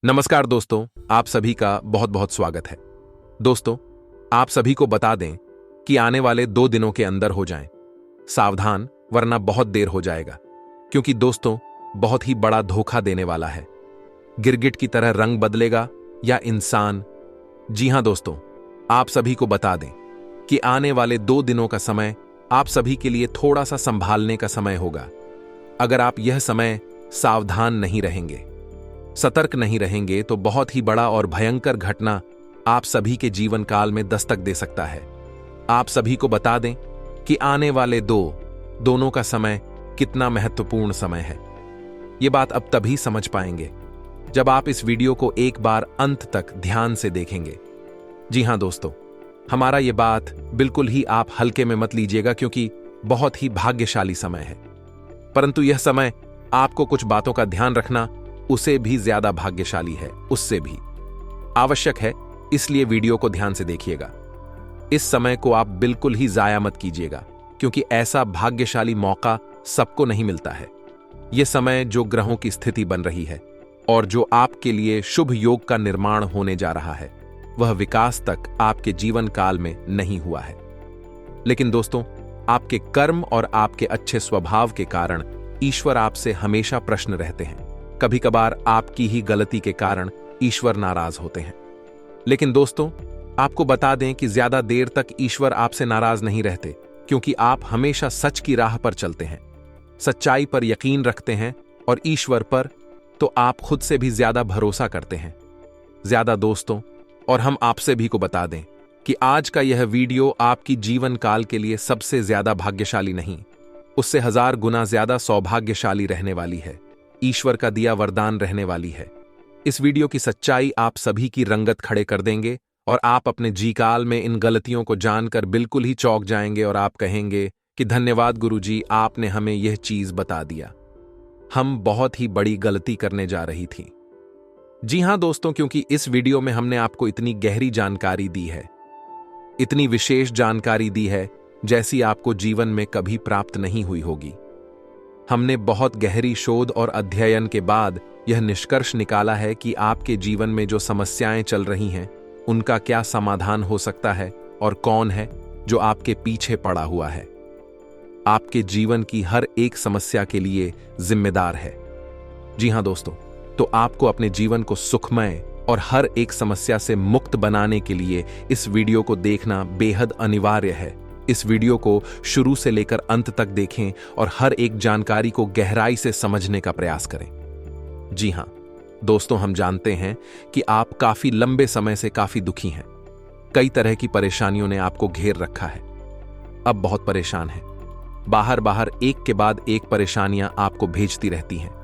नमस्कार दोस्तों, आप सभी का बहुत बहुत स्वागत है। दोस्तों, आप सभी को बता दें कि आने वाले 2 दिनों के अंदर हो जाएं। सावधान, वरना बहुत देर हो जाएगा, क्योंकि दोस्तों बहुत ही बड़ा धोखा देने वाला है। गिरगिट की तरह रंग बदलेगा या इंसान। जी हां दोस्तों, आप सभी को बता दें कि आने वाले 2 दिनों का समय आप सभी के लिए थोड़ा सा संभालने का समय होगा। अगर आप यह समय सावधान नहीं रहेंगे, सतर्क नहीं रहेंगे, तो बहुत ही बड़ा और भयंकर घटना आप सभी के जीवन काल में दस्तक दे सकता है। आप सभी को बता दें कि आने वाले दोनों का समय कितना महत्वपूर्ण समय है। यह बात अब तभी समझ पाएंगे जब आप इस वीडियो को एक बार अंत तक ध्यान से देखेंगे। जी हां दोस्तों, हमारा यह बात बिल्कुल ही आप हल्के में मत लीजिएगा, क्योंकि बहुत ही भाग्यशाली समय है। परंतु यह समय आपको कुछ बातों का ध्यान रखना उसे भी ज्यादा भाग्यशाली है, उससे भी आवश्यक है। इसलिए वीडियो को ध्यान से देखिएगा। इस समय को आप बिल्कुल ही जाया मत कीजिएगा, क्योंकि ऐसा भाग्यशाली मौका सबको नहीं मिलता है। यह समय जो ग्रहों की स्थिति बन रही है और जो आपके लिए शुभ योग का निर्माण होने जा रहा है, वह विकास तक आपके जीवन काल में नहीं हुआ है। लेकिन दोस्तों, आपके कर्म और आपके अच्छे स्वभाव के कारण ईश्वर आपसे हमेशा प्रश्न रहते हैं। कभी कभार आपकी ही गलती के कारण ईश्वर नाराज होते हैं। लेकिन दोस्तों, आपको बता दें कि ज्यादा देर तक ईश्वर आपसे नाराज नहीं रहते, क्योंकि आप हमेशा सच की राह पर चलते हैं, सच्चाई पर यकीन रखते हैं और ईश्वर पर तो आप खुद से भी ज्यादा भरोसा करते हैं। ज्यादा दोस्तों, और हम आपसे भी को बता दें कि आज का यह वीडियो आपकी जीवन काल के लिए सबसे ज्यादा भाग्यशाली नहीं, उससे 1000 गुना ज्यादा सौभाग्यशाली रहने वाली है। ईश्वर का दिया वरदान रहने वाली है। इस वीडियो की सच्चाई आप सभी की रंगत खड़े कर देंगे और आप अपने जीकाल में इन गलतियों को जानकर बिल्कुल ही चौंक जाएंगे और आप कहेंगे कि धन्यवाद गुरुजी, आपने हमें यह चीज बता दिया। हम बहुत ही बड़ी गलती करने जा रही थी। जी हां दोस्तों, क्योंकि इस वीडियो में हमने आपको इतनी गहरी जानकारी दी है, इतनी विशेष जानकारी दी है जैसी आपको जीवन में कभी प्राप्त नहीं हुई होगी। हमने बहुत गहरी शोध और अध्ययन के बाद यह निष्कर्ष निकाला है कि आपके जीवन में जो समस्याएं चल रही हैं, उनका क्या समाधान हो सकता है और कौन है जो आपके पीछे पड़ा हुआ है। आपके जीवन की हर एक समस्या के लिए जिम्मेदार है। जी हां दोस्तों, तो आपको अपने जीवन को सुखमय और हर एक समस्या से मुक्त बनाने के लिए इस वीडियो को देखना बेहद अनिवार्य है। इस वीडियो को शुरू से लेकर अंत तक देखें और हर एक जानकारी को गहराई से समझने का प्रयास करें। जी हां दोस्तों, हम जानते हैं कि आप काफी लंबे समय से काफी दुखी हैं। कई तरह की परेशानियों ने आपको घेर रखा है। अब बहुत परेशान हैं। बाहर एक के बाद एक परेशानियां आपको भेजती रहती हैं।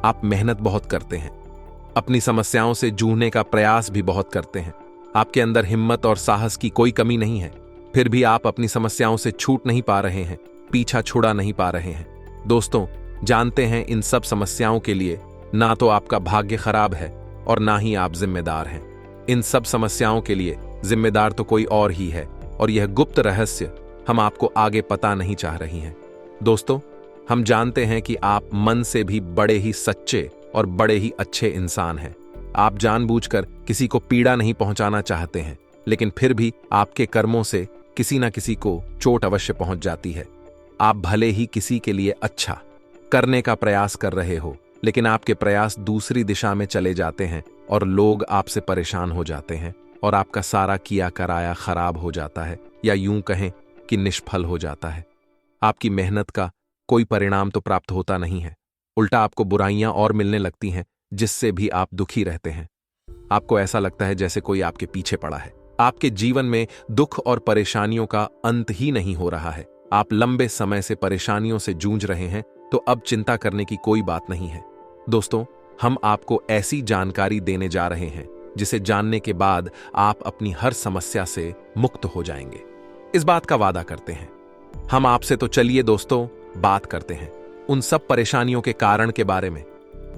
आप मेहनत बहुत करते हैं, अपनी समस्याओं से जूझने का प्रयास भी बहुत करते हैं। आपके अंदर हिम्मत और साहस की कोई कमी नहीं है, फिर भी आप अपनी समस्याओं से छूट नहीं पा रहे हैं, पीछा छुड़ा नहीं पा रहे हैं। दोस्तों, जानते हैं इन सब समस्याओं के लिए ना तो आपका भाग्य खराब है और ना ही आप जिम्मेदार हैं। इन सब समस्याओं के लिए जिम्मेदार तो कोई और ही है, और यह गुप्त रहस्य हम आपको आगे पता नहीं चाह रही हैं। दोस्तों, हम जानते हैं कि आप मन से भी बड़े ही सच्चे और बड़े ही अच्छे इंसान हैं। आप जानबूझकर किसी को पीड़ा नहीं पहुंचाना चाहते हैं, लेकिन फिर भी आपके कर्मों से किसी न किसी को चोट अवश्य पहुंच जाती है। आप भले ही किसी के लिए अच्छा करने का प्रयास कर रहे हो, लेकिन आपके प्रयास दूसरी दिशा में चले जाते हैं और लोग आपसे परेशान हो जाते हैं और आपका सारा किया कराया खराब हो जाता है, या यूं कहें कि निष्फल हो जाता है। आपकी मेहनत का कोई परिणाम तो प्राप्त होता नहीं है, उल्टा आपको बुराइयां और मिलने लगती हैं, जिससे भी आप दुखी रहते हैं। आपको ऐसा लगता है जैसे कोई आपके पीछे पड़ा है। आपके जीवन में दुख और परेशानियों का अंत ही नहीं हो रहा है। आप लंबे समय से परेशानियों से जूझ रहे हैं, तो अब चिंता करने की कोई बात नहीं है। दोस्तों, हम आपको ऐसी जानकारी देने जा रहे हैं जिसे जानने के बाद आप अपनी हर समस्या से मुक्त हो जाएंगे। इस बात का वादा करते हैं हम आपसे। तो चलिए दोस्तों, बात करते हैं उन सब परेशानियों के कारण के बारे में।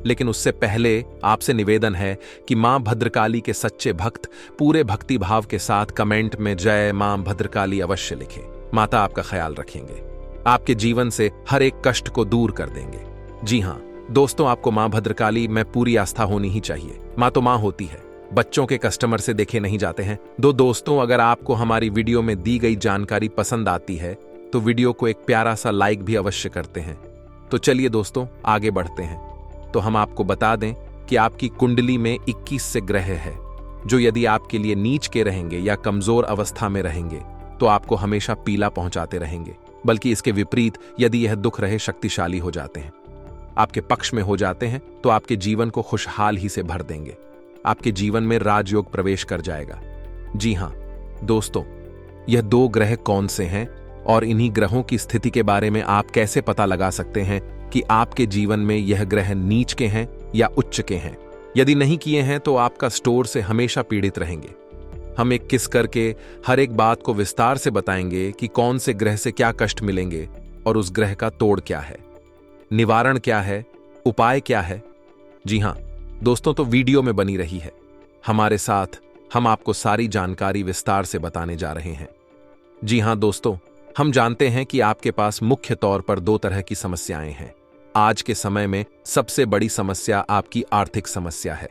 लेकिन उससे पहले आपसे निवेदन है कि मां भद्रकाली के सच्चे भक्त पूरे भक्ति भाव के साथ कमेंट में जय मां भद्रकाली अवश्य लिखें। माता आपका ख्याल रखेंगे, आपके जीवन से हर एक कष्ट को दूर कर देंगे। जी हां, दोस्तों, आपको मां भद्रकाली में पूरी आस्था होनी ही चाहिए। मां तो मां होती है, बच्चों के कस्टमर से देखे नहीं जाते हैं। दोस्तों, अगर आपको हमारी वीडियो में दी गई जानकारी पसंद आती है तो वीडियो को एक प्यारा सा लाइक भी अवश्य करते हैं। तो चलिए दोस्तों, आगे बढ़ते हैं। तो हम आपको बता दें कि आपकी कुंडली में 21 से ग्रह है, जो यदि आपके लिए नीच के रहेंगे या कमजोर अवस्था में रहेंगे तो आपको हमेशा पीला पहुंचाते रहेंगे, बल्कि इसके विपरीत यदि यह दुख रहे शक्तिशाली हो जाते हैं, आपके पक्ष में हो जाते हैं तो आपके जीवन को खुशहाल ही से भर देंगे। आपके जीवन में राजयोग प्रवेश कर जाएगा। जी हां दोस्तों, यह 2 ग्रह कौन से हैं और इन्हीं ग्रहों की स्थिति के बारे में आप कैसे पता लगा सकते हैं कि आपके जीवन में यह ग्रह नीच के हैं या उच्च के हैं? यदि नहीं किए हैं तो आपका स्टोर से हमेशा पीड़ित रहेंगे। हम एक किस करके हर एक बात को विस्तार से बताएंगे कि कौन से ग्रह से क्या कष्ट मिलेंगे और उस ग्रह का तोड़ क्या है, निवारण क्या है, उपाय क्या है। जी हां दोस्तों, तो वीडियो में बनी रही है हमारे साथ। हम आपको सारी जानकारी विस्तार से बताने जा रहे हैं। जी हां दोस्तों, हम जानते हैं कि आपके पास मुख्य तौर पर 2 तरह की समस्याएं हैं। आज के समय में सबसे बड़ी समस्या आपकी आर्थिक समस्या है।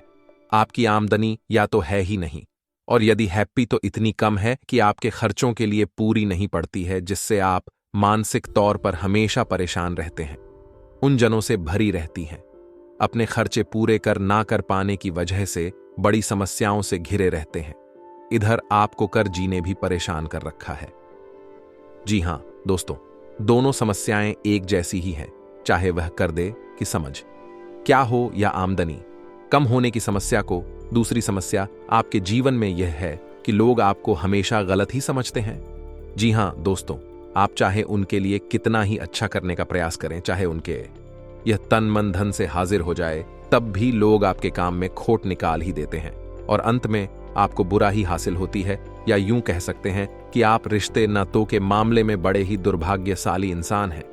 आपकी आमदनी या तो है ही नहीं, और यदि हैप्पी तो इतनी कम है कि आपके खर्चों के लिए पूरी नहीं पड़ती है, जिससे आप मानसिक तौर पर हमेशा परेशान रहते हैं। उन जनों से भरी रहती हैं। अपने खर्चे पूरे ना कर पाने की वजह से बड़ी समस्याओं से घिरे रहते हैं। इधर आपको कर जीने भी परेशान कर रखा है। जी हां दोस्तों, दोनों समस्याएं एक जैसी ही हैं, चाहे वह कर दे कि समझ क्या हो या आमदनी कम होने की समस्या को। दूसरी समस्या आपके जीवन में यह है कि लोग आपको हमेशा गलत ही समझते हैं। जी हां दोस्तों, आप चाहे उनके लिए कितना ही अच्छा करने का प्रयास करें, चाहे उनके यह तन मन धन से हाजिर हो जाए, तब भी लोग आपके काम में खोट निकाल ही देते हैं और अंत में आपको बुरा ही हासिल होती है। या यूं कह सकते हैं कि आप रिश्ते नातों के मामले में बड़े ही दुर्भाग्यशाली इंसान हैं।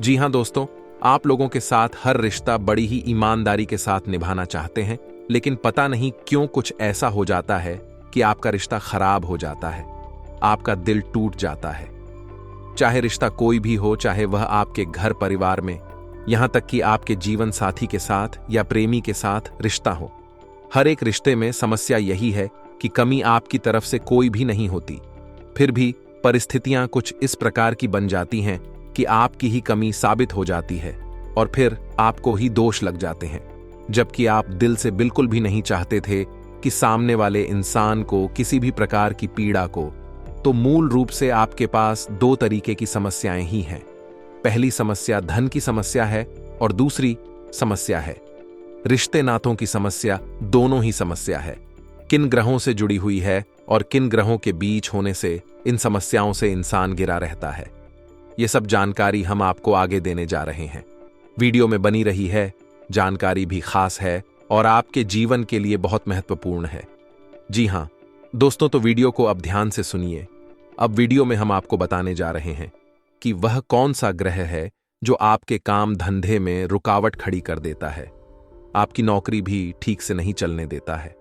जी हां दोस्तों, आप लोगों के साथ हर रिश्ता बड़ी ही ईमानदारी के साथ निभाना चाहते हैं, लेकिन पता नहीं क्यों कुछ ऐसा हो जाता है कि आपका रिश्ता खराब हो जाता है, आपका दिल टूट जाता है। चाहे रिश्ता कोई भी हो, चाहे वह आपके घर परिवार में, यहां तक कि आपके जीवन साथी के साथ या प्रेमी के साथ रिश्ता हो। हर एक रिश्ते में समस्या यही है कि कमी आपकी तरफ से कोई भी नहीं होती, फिर भी परिस्थितियां कुछ इस प्रकार की बन जाती हैं कि आपकी ही कमी साबित हो जाती है और फिर आपको ही दोष लग जाते हैं, जबकि आप दिल से बिल्कुल भी नहीं चाहते थे कि सामने वाले इंसान को किसी भी प्रकार की पीड़ा को। तो मूल रूप से आपके पास 2 तरीके की समस्याएं ही हैं। पहली समस्या धन की समस्या है और दूसरी समस्या है रिश्ते नातों की समस्या। दोनों ही समस्या है किन ग्रहों से जुड़ी हुई है और किन ग्रहों के बीच होने से इन समस्याओं से इंसान घिरा रहता है। ये सब जानकारी हम आपको आगे देने जा रहे हैं। वीडियो में बनी रही है, जानकारी भी खास है और आपके जीवन के लिए बहुत महत्वपूर्ण है। जी हां दोस्तों, तो वीडियो को अब ध्यान से सुनिए। अब वीडियो में हम आपको बताने जा रहे हैं कि वह कौन सा ग्रह है जो आपके काम धंधे में रुकावट खड़ी कर देता है, आपकी नौकरी भी ठीक से नहीं चलने देता है।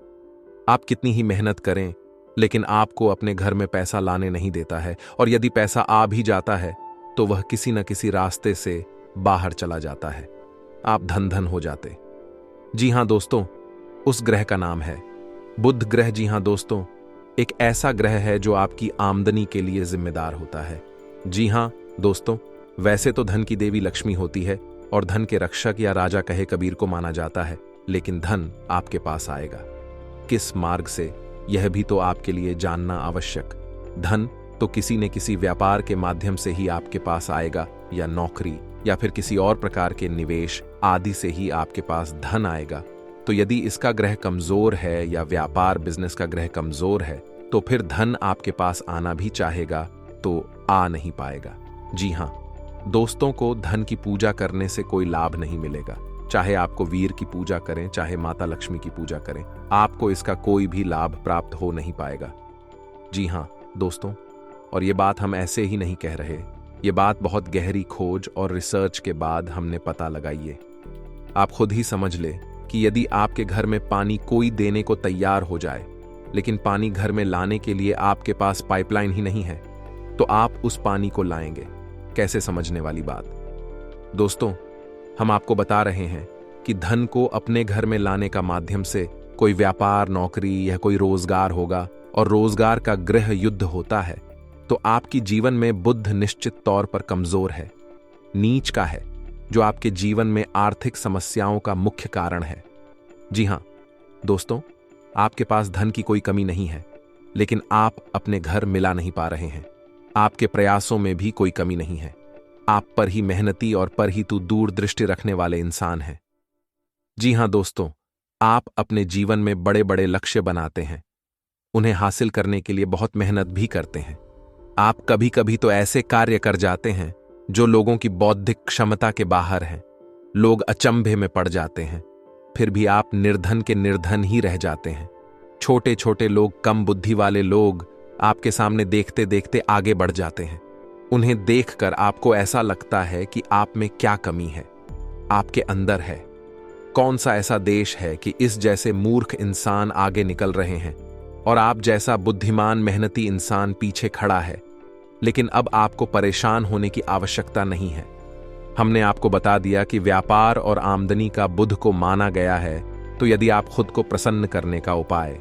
आप कितनी ही मेहनत करें लेकिन आपको अपने घर में पैसा लाने नहीं देता है, और यदि पैसा आ भी जाता है तो वह किसी न किसी रास्ते से बाहर चला जाता है। आप धन धन हो जाते। जी हां दोस्तों, उस ग्रह का नाम है बुध ग्रह। जी हां दोस्तों, एक ऐसा ग्रह है जो आपकी आमदनी के लिए जिम्मेदार होता है। जी हां दोस्तों, वैसे तो धन की देवी लक्ष्मी होती है और धन के रक्षक या राजा कहे कबीर को माना जाता है, लेकिन धन आपके पास आएगा किस मार्ग से, यह भी तो आपके लिए जानना आवश्यक। धन तो किसी न किसी व्यापार के माध्यम से ही आपके पास आएगा, या नौकरी या फिर किसी और प्रकार के निवेश आदि से ही आपके पास धन आएगा। तो यदि इसका ग्रह कमजोर है या व्यापार बिजनेस का ग्रह कमजोर है तो फिर धन आपके पास आना भी चाहेगा तो आ नहीं पाएगा। जी हां दोस्तों, को धन की पूजा करने से कोई लाभ नहीं मिलेगा। चाहे आपको वीर की पूजा करें, चाहे माता लक्ष्मी की पूजा करें, आपको इसका कोई भी लाभ प्राप्त हो नहीं पाएगा। जी हां दोस्तों, और ये बात हम ऐसे ही नहीं कह रहे, ये बात बहुत गहरी खोज और रिसर्च के बाद हमने पता लगाई है। आप खुद ही समझ ले कि यदि आपके घर में पानी कोई देने को तैयार हो जाए, लेकिन पानी घर में लाने के लिए आपके पास पाइपलाइन ही नहीं है, तो आप उस पानी को लाएंगे कैसे? समझने वाली बात दोस्तों, हम आपको बता रहे हैं कि धन को अपने घर में लाने का माध्यम से कोई व्यापार, नौकरी या कोई रोजगार होगा और रोजगार का गृह युद्ध होता है तो आपकी जीवन में बुध निश्चित तौर पर कमजोर है, नीच का है, जो आपके जीवन में आर्थिक समस्याओं का मुख्य कारण है। जी हां दोस्तों, आपके पास धन की कोई कमी नहीं है, लेकिन आप अपने घर मिला नहीं पा रहे हैं। आपके प्रयासों में भी कोई कमी नहीं है। आप पर ही मेहनती और पर ही तू दूरदृष्टि रखने वाले इंसान हैं। जी हां दोस्तों, आप अपने जीवन में बड़े बड़े लक्ष्य बनाते हैं, उन्हें हासिल करने के लिए बहुत मेहनत भी करते हैं। आप कभी कभी तो ऐसे कार्य कर जाते हैं जो लोगों की बौद्धिक क्षमता के बाहर हैं। लोग अचंभे में पड़ जाते हैं, फिर भी आप निर्धन के निर्धन ही रह जाते हैं। छोटे छोटे लोग, कम बुद्धि वाले लोग आपके सामने देखते देखते आगे बढ़ जाते हैं। उन्हें देखकर आपको ऐसा लगता है कि आप में क्या कमी है, आपके अंदर है। कौन सा ऐसा देश है कि इस जैसे मूर्ख इंसान आगे निकल रहे हैं और आप जैसा बुद्धिमान मेहनती इंसान पीछे खड़ा है। लेकिन अब आपको परेशान होने की आवश्यकता नहीं है। हमने आपको बता दिया कि व्यापार और आमदनी का बुध को माना गया है, तो यदि आप खुद को प्रसन्न करने का उपाय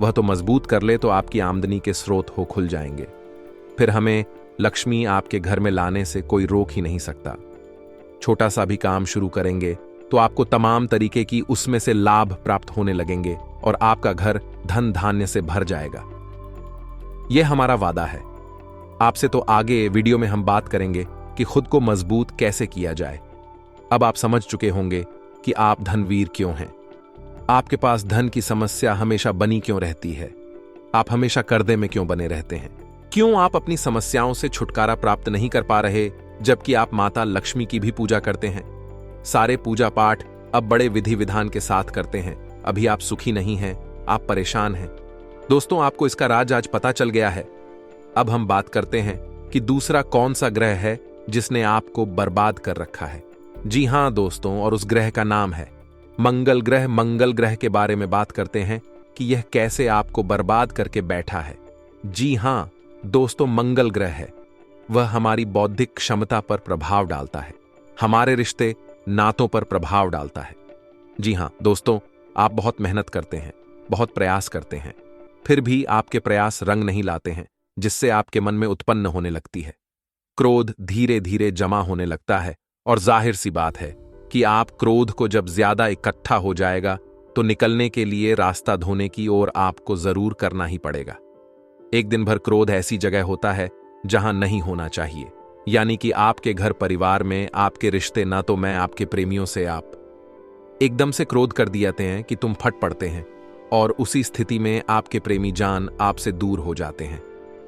वह तो मजबूत कर ले तो आपकी आमदनी के स्रोत हो खुल जाएंगे। फिर हमें लक्ष्मी आपके घर में लाने से कोई रोक ही नहीं सकता। छोटा सा भी काम शुरू करेंगे तो आपको तमाम तरीके की उसमें से लाभ प्राप्त होने लगेंगे और आपका घर धन धान्य से भर जाएगा। यह हमारा वादा है। आपसे तो आगे वीडियो में हम बात करेंगे कि खुद को मजबूत कैसे किया जाए। अब आप समझ चुके होंगे कि आप धनवीर क्यों हैं। आपके पास धन की समस्या हमेशा बनी क्यों रहती है। आप हमेशा कर्जे में क्यों बने रहते हैं। क्यों आप अपनी समस्याओं से छुटकारा प्राप्त नहीं कर पा रहे, जबकि आप माता लक्ष्मी की भी पूजा करते हैं। सारे पूजा पाठ अब बड़े विधि विधान के साथ करते हैं, अभी आप सुखी नहीं हैं, आप परेशान हैं। दोस्तों, आपको इसका राज आज पता चल गया है। अब हम बात करते हैं कि दूसरा कौन सा ग्रह है जिसने आपको बर्बाद कर रखा है। जी हां दोस्तों, और उस ग्रह का नाम है मंगल ग्रह। मंगल ग्रह के बारे में बात करते हैं कि यह कैसे आपको बर्बाद करके बैठा है। जी हां दोस्तों, मंगल ग्रह है, वह हमारी बौद्धिक क्षमता पर प्रभाव डालता है, हमारे रिश्ते नातों पर प्रभाव डालता है। जी हां दोस्तों, आप बहुत मेहनत करते हैं, बहुत प्रयास करते हैं, फिर भी आपके प्रयास रंग नहीं लाते हैं, जिससे आपके मन में उत्पन्न होने लगती है क्रोध। धीरे धीरे जमा होने लगता है और जाहिर सी बात है कि आप क्रोध को जब ज्यादा इकट्ठा हो जाएगा तो निकलने के लिए रास्ता धोने की ओर आपको जरूर करना ही पड़ेगा। एक दिन भर क्रोध ऐसी जगह होता है जहां नहीं होना चाहिए, यानी कि आपके घर परिवार में, आपके रिश्ते ना तो मैं आपके प्रेमियों से आप एकदम से क्रोध कर दियाते हैं कि तुम फट पड़ते हैं और उसी स्थिति में आपके प्रेमी जान आपसे दूर हो जाते हैं,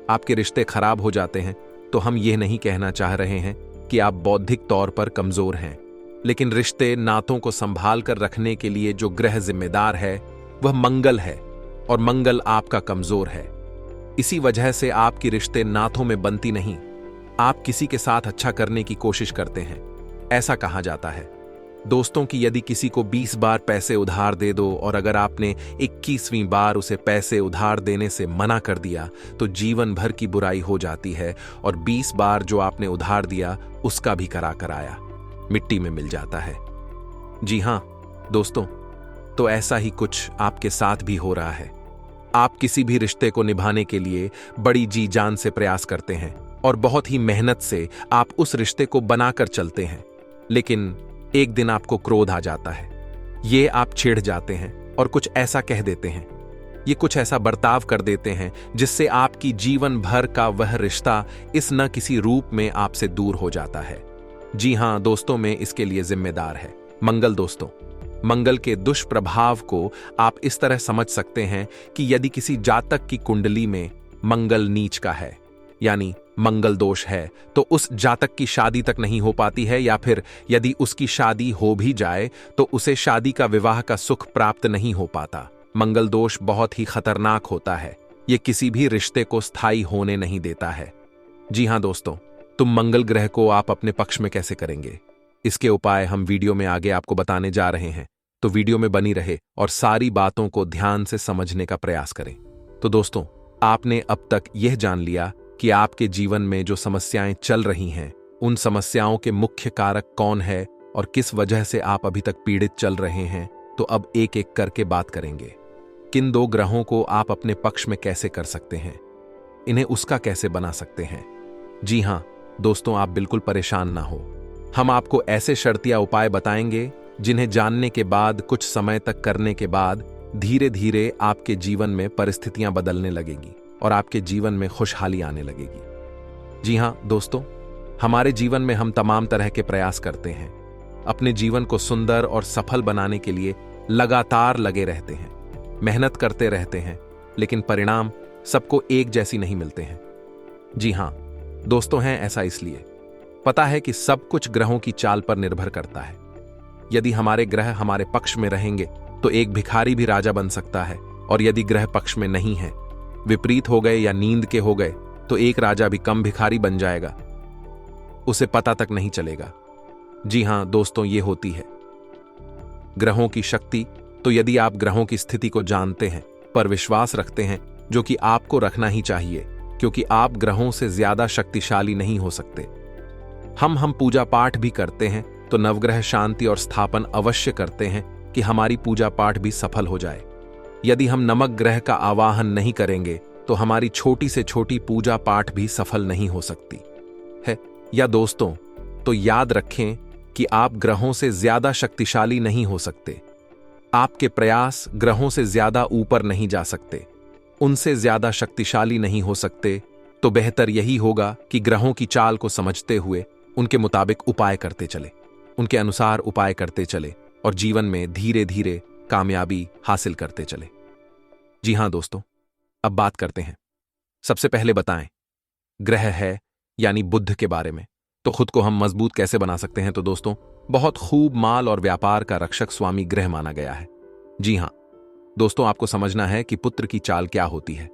आपके रिश्ते खराब हो जाते हैं। तो हम यह नहीं कहना चाह रहे हैं कि आप बौद्धिक तौर पर कमजोर हैं, लेकिन रिश्ते नातों को संभाल कर रखने के लिए जो ग्रह जिम्मेदार है वह मंगल है और मंगल आपका कमजोर है। इसी वजह से आपकी रिश्ते नातों में बनती नहीं। आप किसी के साथ अच्छा करने की कोशिश करते हैं। ऐसा कहा जाता है दोस्तों कि यदि किसी को 20 बार पैसे उधार दे दो और अगर आपने 21वीं बार उसे पैसे उधार देने से मना कर दिया तो जीवन भर की बुराई हो जाती है और 20 बार जो आपने उधार दिया उसका भी करा कराया मिट्टी में मिल जाता है। जी हां दोस्तों, तो ऐसा ही कुछ आपके साथ भी हो रहा है। आप किसी भी रिश्ते को निभाने के लिए बड़ी जी जान से प्रयास करते हैं और बहुत ही मेहनत से आप उस रिश्ते को बनाकर चलते हैं, लेकिन एक दिन आपको क्रोध आ जाता है। ये आप चिढ़ जाते हैं और कुछ ऐसा कह देते हैं, ये कुछ ऐसा बर्ताव कर देते हैं जिससे आपकी जीवन भर का वह रिश्ता इस न किसी रूप में आपसे दूर हो जाता है। जी हां दोस्तों, में इसके लिए जिम्मेदार है मंगल। दोस्तों, मंगल के दुष्प्रभाव को आप इस तरह समझ सकते हैं कि यदि किसी जातक की कुंडली में मंगल नीच का है, यानी मंगल दोष है, तो उस जातक की शादी तक नहीं हो पाती है, या फिर यदि उसकी शादी हो भी जाए तो उसे शादी का विवाह का सुख प्राप्त नहीं हो पाता। मंगल दोष बहुत ही खतरनाक होता है, यह किसी भी रिश्ते को स्थायी होने नहीं देता है। जी हां दोस्तों, तुम मंगल ग्रह को आप अपने पक्ष में कैसे करेंगे, इसके उपाय हम वीडियो में आगे आपको बताने जा रहे हैं, तो वीडियो में बनी रहे और सारी बातों को ध्यान से समझने का प्रयास करें। तो दोस्तों, आपने अब तक यह जान लिया कि आपके जीवन में जो समस्याएं चल रही हैं, उन समस्याओं के मुख्य कारक कौन है और किस वजह से आप अभी तक पीड़ित चल रहे हैं, तो अब एक एक करके बात करेंगे। किन दो ग्रहों को आप अपने पक्ष में कैसे कर सकते हैं, इन्हें उसका कैसे बना सकते हैं। जी हां दोस्तों, आप बिल्कुल परेशान ना हो। हम आपको ऐसे शर्तिया उपाय बताएंगे जिन्हें जानने के बाद, कुछ समय तक करने के बाद धीरे धीरे आपके जीवन में परिस्थितियां बदलने लगेगी और आपके जीवन में खुशहाली आने लगेगी। जी हां दोस्तों, हमारे जीवन में हम तमाम तरह के प्रयास करते हैं। अपने जीवन को सुंदर और सफल बनाने के लिए लगातार लगे रहते हैं, मेहनत करते रहते हैं, लेकिन परिणाम सबको एक जैसी नहीं मिलते हैं। जी हां दोस्तों, हैं ऐसा इसलिए पता है कि सब कुछ ग्रहों की चाल पर निर्भर करता है। यदि हमारे ग्रह हमारे पक्ष में रहेंगे तो एक भिखारी भी राजा बन सकता है, और यदि ग्रह पक्ष में नहीं है, विपरीत हो गए या नींद के हो गए, तो एक राजा भी कम भिखारी बन जाएगा, उसे पता तक नहीं चलेगा। जी हां दोस्तों, ये होती है ग्रहों की शक्ति। तो यदि आप ग्रहों की स्थिति को जानते हैं, पर विश्वास रखते हैं, जो कि आपको रखना ही चाहिए, क्योंकि आप ग्रहों से ज्यादा शक्तिशाली नहीं हो सकते। हम पूजा पाठ भी करते हैं तो नवग्रह शांति और स्थापन अवश्य करते हैं कि हमारी पूजा पाठ भी सफल हो जाए। यदि हम नमक ग्रह का आवाहन नहीं करेंगे तो हमारी छोटी से छोटी पूजा पाठ भी सफल नहीं हो सकती है। या दोस्तों, तो याद रखें कि आप ग्रहों से ज्यादा शक्तिशाली नहीं हो सकते। आपके प्रयास ग्रहों से ज्यादा ऊपर नहीं जा सकते, उनसे ज्यादा शक्तिशाली नहीं हो सकते। तो बेहतर यही होगा कि ग्रहों की चाल को समझते हुए उनके मुताबिक उपाय करते चले, उनके अनुसार उपाय करते चले और जीवन में धीरे धीरे कामयाबी हासिल करते चले। जी हां दोस्तों, अब बात करते हैं। सबसे पहले बताएं ग्रह है यानी बुध के बारे में। तो खुद को हम मजबूत कैसे बना सकते हैं? तो दोस्तों, बहुत खूब माल और व्यापार का रक्षक स्वामी ग्रह माना गया है। जी हां दोस्तों, आपको समझना है कि पुत्र की चाल क्या होती है।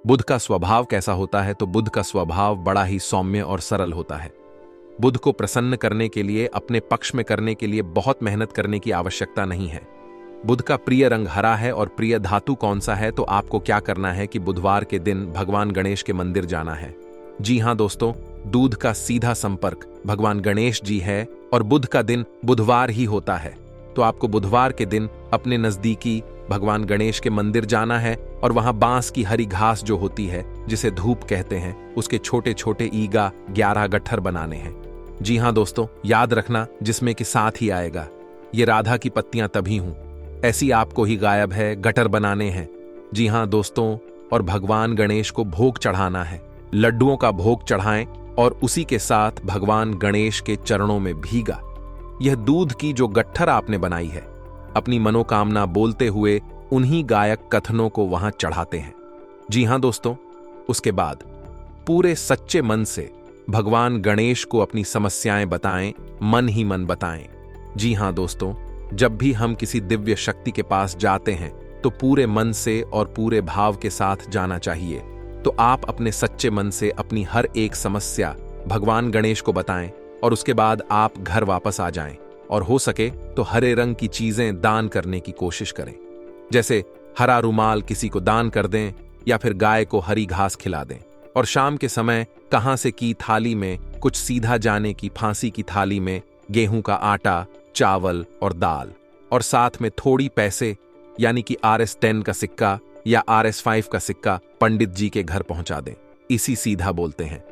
बुध का स्वभाव कैसा होता है? तो बुध का स्वभाव बड़ा ही सौम्य और सरल होता है। बुध को प्रसन्न करने के लिए, अपने पक्ष में करने के लिए बहुत मेहनत करने की आवश्यकता नहीं है। बुध का प्रिय रंग हरा है और प्रिय धातु कौन सा है? तो आपको क्या करना है कि बुधवार के दिन भगवान गणेश के मंदिर जाना है। जी हां दोस्तों, दूध का सीधा संपर्क भगवान गणेश जी है और बुध का दिन बुधवार ही होता है। तो आपको बुधवार के दिन अपने नजदीकी भगवान गणेश के मंदिर जाना है और वहां बांस की हरी घास जो होती है, जिसे धूप कहते हैं, उसके छोटे छोटे ईगा 11 गट्ठर बनाने हैं। जी हां दोस्तों, याद रखना जिसमें कि साथ ही आएगा, ये राधा की पत्तियां तभी हूं, ऐसी आपको ही गायब है, गटर बनाने हैं। जी हां दोस्तों, और भगवान गणेश को भोग चढ़ाना है। लड्डुओं का भोग चढ़ाएं और उसी के साथ भगवान गणेश के चरणों में भीगा यह दूध की जो गट्ठर आपने बनाई है, अपनी मनोकामना बोलते हुए उन्हीं गायक कथनों को वहां चढ़ाते हैं। जी हां दोस्तों, उसके बाद पूरे सच्चे मन से भगवान गणेश को अपनी समस्याएं बताएं, मन ही मन बताएं। जी हां दोस्तों, जब भी हम किसी दिव्य शक्ति के पास जाते हैं तो पूरे मन से और पूरे भाव के साथ जाना चाहिए। तो आप अपने सच्चे मन से अपनी हर एक समस्या भगवान गणेश को बताएं और उसके बाद आप घर वापस आ जाएं, और हो सके तो हरे रंग की चीजें दान करने की कोशिश करें। जैसे हरा रुमाल किसी को दान कर दें या फिर गाय को हरी घास खिला दें। और शाम के समय कहां से की थाली में कुछ सीधा जाने की फांसी की थाली में गेहूं का आटा, चावल और दाल, और साथ में थोड़ी पैसे यानी कि RS10 का सिक्का या RS5 का सिक्का पंडित जी के घर पहुंचा दें। इसी सीधा बोलते हैं।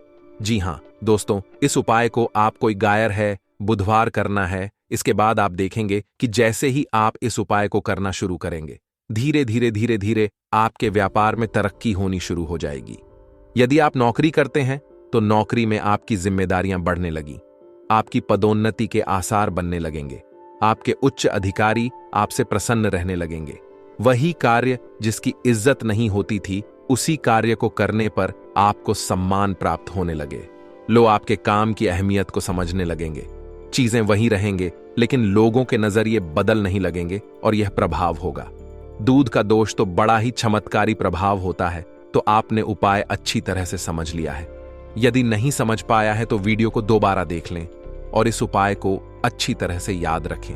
जी हां दोस्तों, इस उपाय को आप कोई गायर है बुधवार करना है। इसके बाद आप देखेंगे कि जैसे ही आप इस उपाय को करना शुरू करेंगे, धीरे धीरे आपके व्यापार में तरक्की होनी शुरू हो जाएगी। यदि आप नौकरी करते हैं तो नौकरी में आपकी जिम्मेदारियां बढ़ने लगी, आपकी पदोन्नति के आसार बनने लगेंगे, आपके उच्च अधिकारी आपसे प्रसन्न रहने लगेंगे। वही कार्य जिसकी इज्जत नहीं होती थी, उसी कार्य को करने पर आपको सम्मान प्राप्त होने लगे। लोग आपके काम की अहमियत को समझने लगेंगे। चीजें वही रहेंगे लेकिन लोगों के नजरिए बदल नहीं लगेंगे और यह प्रभाव होगा। दूध का दोष तो बड़ा ही चमत्कारी प्रभाव होता है। तो आपने उपाय अच्छी तरह से समझ लिया है। यदि नहीं समझ पाया है तो वीडियो को दोबारा देख लें और इस उपाय को अच्छी तरह से याद रखें।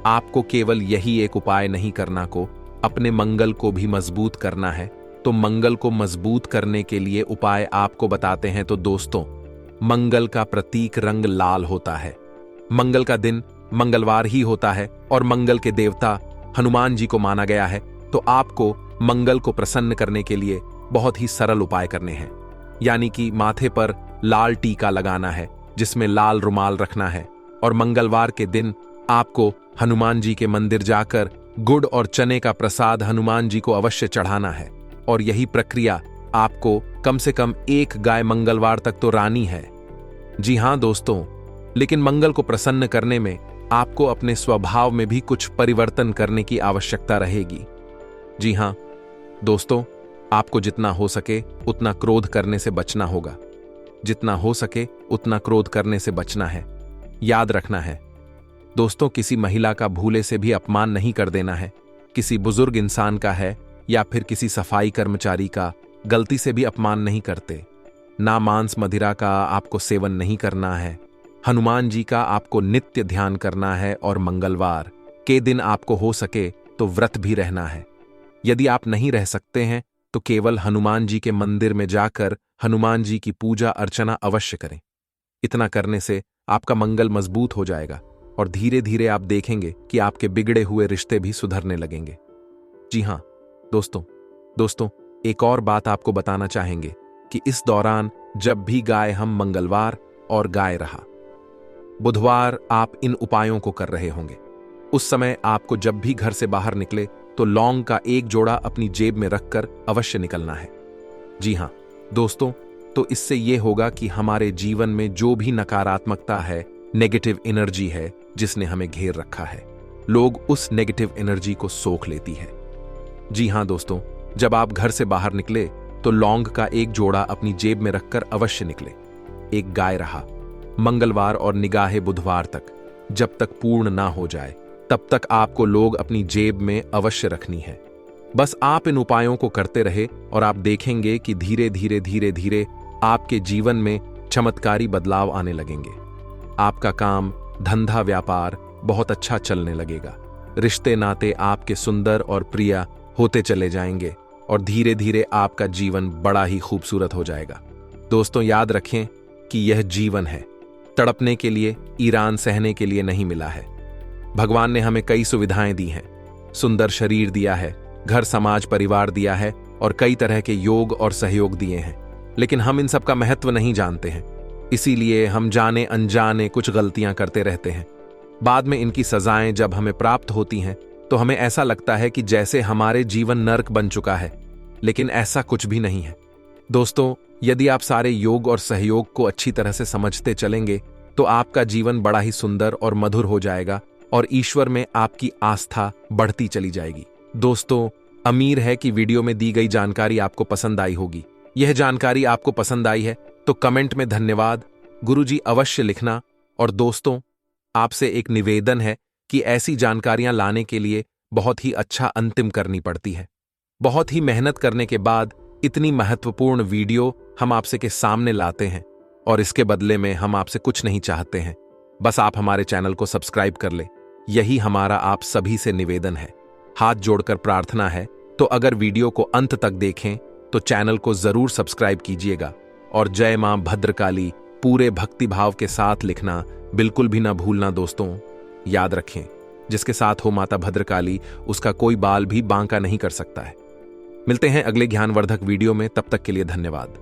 आपको केवल यही एक उपाय नहीं करना को, अपने मंगल को भी मजबूत करना है। तो मंगल को मजबूत करने के लिए उपाय आपको बताते हैं। तो दोस्तों, मंगल का प्रतीक रंग लाल होता है। मंगल का दिन मंगलवार ही होता है और मंगल के देवता हनुमान जी को माना गया है, तो आपको मंगल को प्रसन्न करने के लिए बहुत ही सरल उपाय करने हैं। यानी कि माथे पर लाल टीका लगाना है, जिसमें लाल रुमाल रखना है, और मंगलवार के दिन आपको हनुमान जी के मंदिर जाकर गुड़ और चने का प्रसाद हनुमान जी को अवश्य चढ़ाना है। और यही प्रक्रिया आपको कम से कम एक गाय मंगलवार तक तो रानी है। जी हां दोस्तों, लेकिन मंगल को प्रसन्न करने में आपको अपने स्वभाव में भी कुछ परिवर्तन करने की आवश्यकता रहेगी। जी हां दोस्तों, आपको जितना हो सके उतना क्रोध करने से बचना होगा। जितना हो सके उतना क्रोध करने से बचना है। याद रखना है दोस्तों, किसी महिला का भूले से भी अपमान नहीं कर देना है। किसी बुजुर्ग इंसान का है या फिर किसी सफाई कर्मचारी का गलती से भी अपमान नहीं करते। ना मांस मदिरा का आपको सेवन नहीं करना है। हनुमान जी का आपको नित्य ध्यान करना है और मंगलवार के दिन आपको हो सके तो व्रत भी रहना है। यदि आप नहीं रह सकते हैं तो केवल हनुमान जी के मंदिर में जाकर हनुमान जी की पूजा अर्चना अवश्य करें। इतना करने से आपका मंगल मजबूत हो जाएगा और धीरे धीरे आप देखेंगे कि आपके बिगड़े हुए रिश्ते भी सुधरने लगेंगे। जी हां दोस्तों, एक और बात आपको बताना चाहेंगे कि इस दौरान जब भी गाय हम मंगलवार और गाय रहा बुधवार आप इन उपायों को कर रहे होंगे, उस समय आपको जब भी घर से बाहर निकले तो लौंग का एक जोड़ा अपनी जेब में रखकर अवश्य निकलना है। जी हां दोस्तों, तो इससे यह होगा कि हमारे जीवन में जो भी नकारात्मकता है, नेगेटिव एनर्जी है जिसने हमें घेर रखा है, लोग उस नेगेटिव एनर्जी को सोख लेती है। जी हां दोस्तों, जब आप घर से बाहर निकले तो लौंग का एक जोड़ा अपनी जेब में रखकर अवश्य निकले। एक गाय रहा मंगलवार और निगाहे बुधवार तक जब तक पूर्ण ना हो जाए तब तक आपको लोग अपनी जेब में अवश्य रखनी है। बस आप इन उपायों को करते रहे और आप देखेंगे कि धीरे धीरे आपके जीवन में चमत्कारी बदलाव आने लगेंगे। आपका काम, धंधा, व्यापार बहुत अच्छा चलने लगेगा। रिश्ते नाते आपके सुंदर और प्रिय होते चले जाएंगे और धीरे धीरे आपका जीवन बड़ा ही खूबसूरत हो जाएगा। दोस्तों याद रखें कि यह जीवन है, तड़पने के लिए, ईरान सहने के लिए नहीं मिला है। भगवान ने हमें कई सुविधाएं दी हैं, सुंदर शरीर दिया है, घर समाज परिवार दिया है और कई तरह के योग और सहयोग दिए हैं, लेकिन हम इन सब का महत्व नहीं जानते हैं। इसीलिए हम जाने अनजाने कुछ गलतियां करते रहते हैं। बाद में इनकी सजाएं जब हमें प्राप्त होती हैं तो हमें ऐसा लगता है कि जैसे हमारे जीवन नर्क बन चुका है, लेकिन ऐसा कुछ भी नहीं है। दोस्तों, यदि आप सारे योग और सहयोग को अच्छी तरह से समझते चलेंगे तो आपका जीवन बड़ा ही सुंदर और मधुर हो जाएगा और ईश्वर में आपकी आस्था बढ़ती चली जाएगी। दोस्तों, उम्मीद है कि वीडियो में दी गई जानकारी आपको पसंद आई होगी। यह जानकारी आपको पसंद आई है तो कमेंट में धन्यवाद गुरुजी अवश्य लिखना। और दोस्तों, आपसे एक निवेदन है कि ऐसी जानकारियां लाने के लिए बहुत ही अच्छा अंतिम करनी पड़ती है। बहुत ही मेहनत करने के बाद इतनी महत्वपूर्ण वीडियो हम आपसे के सामने लाते हैं और इसके बदले में हम आपसे कुछ नहीं चाहते हैं, बस आप हमारे चैनल को सब्सक्राइब कर ले। यही हमारा आप सभी से निवेदन है। हाथ जोड़कर प्रार्थना है, तो अगर वीडियो को अंत तक देखें तो चैनल को जरूर सब्सक्राइब कीजिएगा और जय मां भद्रकाली पूरे भक्तिभाव के साथ लिखना बिल्कुल भी ना भूलना। दोस्तों याद रखें, जिसके साथ हो माता भद्रकाली उसका कोई बाल भी बांका नहीं कर सकता है। मिलते हैं अगले ज्ञानवर्धक वीडियो में, तब तक के लिए धन्यवाद।